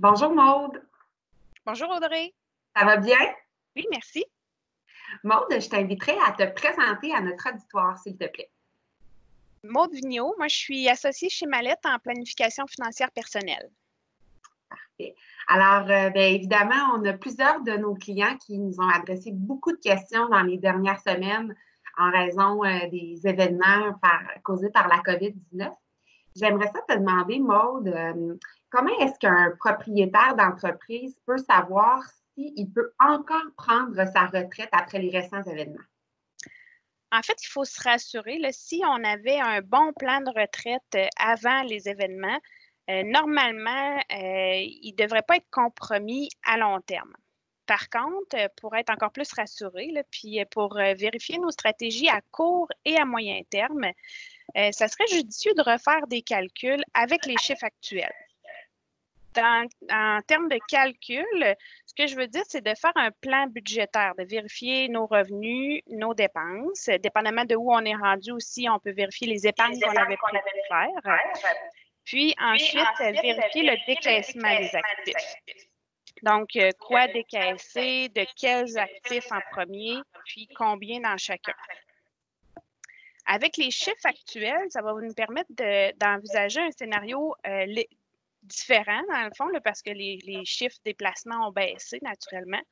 Bonjour Maude, Bonjour Audrey. ça va bien? Oui, merci. Maude, je t'inviterai à te présenter à notre auditoire, s'il te plaît. Maude Vigneault, moi je suis associée chez Mallette en planification financière personnelle. Parfait. Alors, bien évidemment, on a plusieurs de nos clients qui nous ont adressé beaucoup de questions dans les dernières semaines en raison des événements causés par la COVID-19. J'aimerais ça te demander, Maude, comment est-ce qu'un propriétaire d'entreprise peut savoir s'il peut encore prendre sa retraite après les récents événements? En fait, il faut se rassurer, là, si on avait un bon plan de retraite avant les événements, normalement, il ne devrait pas être compromis à long terme. Par contre, pour être encore plus rassuré, là, puis pour vérifier nos stratégies à court et à moyen terme, ça serait judicieux de refaire des calculs avec les chiffres actuels. En termes de calcul, ce que je veux dire, c'est de faire un plan budgétaire, de vérifier nos revenus, nos dépenses. Dépendamment de où on est rendu aussi, on peut vérifier les épargnes qu'on avait prévu de faire. Puis ensuite, vérifier le décaissement des actifs. Donc, quoi décaisser, de quels actifs en premier, puis combien dans chacun. Avec les chiffres actuels, ça va nous permettre d'envisager un scénario différent, dans le fond, là, parce que les chiffres des placements ont baissé naturellement.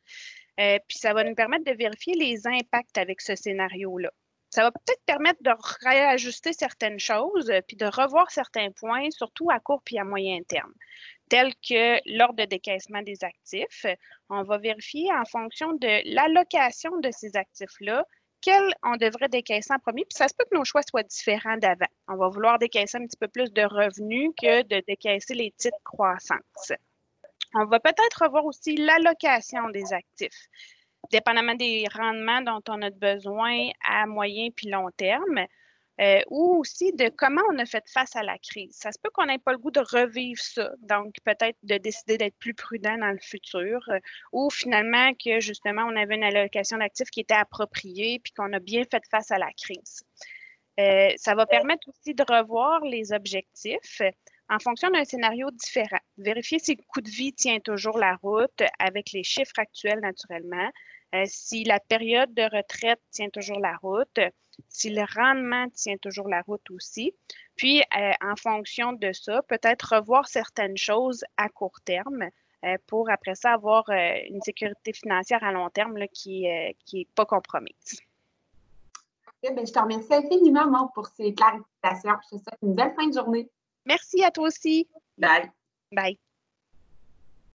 Puis ça va nous permettre de vérifier les impacts avec ce scénario-là. Ça va peut-être permettre de réajuster certaines choses, puis de revoir certains points, surtout à court puis à moyen terme, tels que l'ordre de décaissement des actifs. On va vérifier en fonction de l'allocation de ces actifs-là, quels on devrait décaisser en premier, puis ça se peut que nos choix soient différents d'avant. On va vouloir décaisser un petit peu plus de revenus que de décaisser les titres croissance. On va peut-être revoir aussi l'allocation des actifs, dépendamment des rendements dont on a besoin à moyen puis long terme, ou aussi de comment on a fait face à la crise. Ça se peut qu'on n'ait pas le goût de revivre ça, donc peut-être de décider d'être plus prudent dans le futur, ou finalement que justement on avait une allocation d'actifs qui était appropriée puis qu'on a bien fait face à la crise. Ça va permettre aussi de revoir les objectifs en fonction d'un scénario différent. Vérifier si le coût de vie tient toujours la route avec les chiffres actuels naturellement, si la période de retraite tient toujours la route, si le rendement tient toujours la route aussi. Puis, en fonction de ça, peut-être revoir certaines choses à court terme pour après ça avoir une sécurité financière à long terme là, qui est pas compromise. Okay, ben, je te remercie infiniment, Maude, pour ces clarifications. Je te souhaite une belle fin de journée. Merci à toi aussi. Bye. Bye.